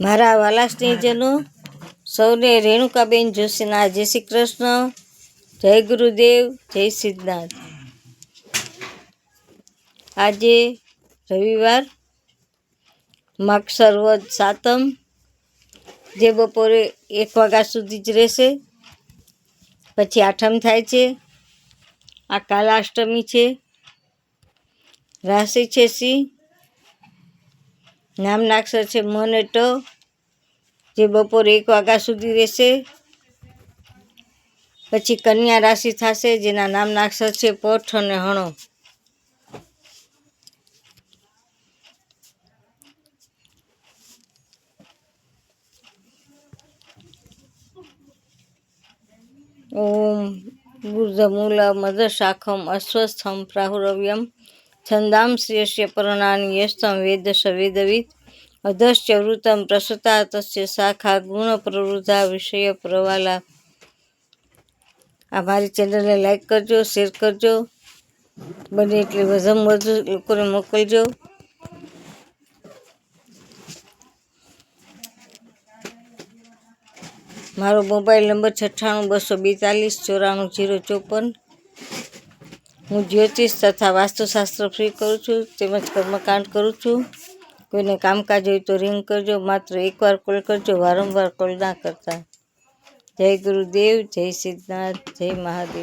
મારા વાલા સ્નેહીજનો, સૌને રેણુકાબેન જોશીના જય શ્રી કૃષ્ણ, જય ગુરુદેવ, જય સિદ્ધનાથ. આજે રવિવાર, માગસર વદ સાતમ, જે બપોરે 1 વાગ્યા સુધી જ રહેશે. પછી આઠમ થાય છે. આ કાલાષ્ટમી છે. રાશિ છે સિંહ. નામના અક્ષર છે મ અને ટ, જે બપોરે 1 વાગ્યા સુધી રહેશે. પછી કન્યા રાશિ થશે, જેના નામના અક્ષર છે પઠ અને હણો. ઓમ ગુર્જમૂલ મદશાખમ અશ્વસ્થમ પ્રાહુરવ્યમ છંદાંસ્યસ્ય પર્ણાની યસ્તમ વેદસ વેદવિદ અધશ્ચ વૃતમ પ્રસુતા તસ્ય શાખા ગુણ પ્રવૃદ્ધા વિષય પ્રવાલા. આ મારી ચેનલને લાઈક કરજો, શેર કરજો, બને એટલી વધુમાં વધુ લોકોને મોકલજો. મારો મોબાઈલ નંબર 9824244054. હું જ્યોતિષ તથા વાસ્તુશાસ્ત્ર ફ્રી કરું છું, તેમજ કર્મકાંડ કરું છું. કોઈને કામકાજ હોય તો રિંગ કરજો, માત્ર એકવાર કોલ કરજો, વારંવાર કોલ ના કરતા. જય ગુરુદેવ, જય સિદ્ધનાથ, જય મહાદેવ.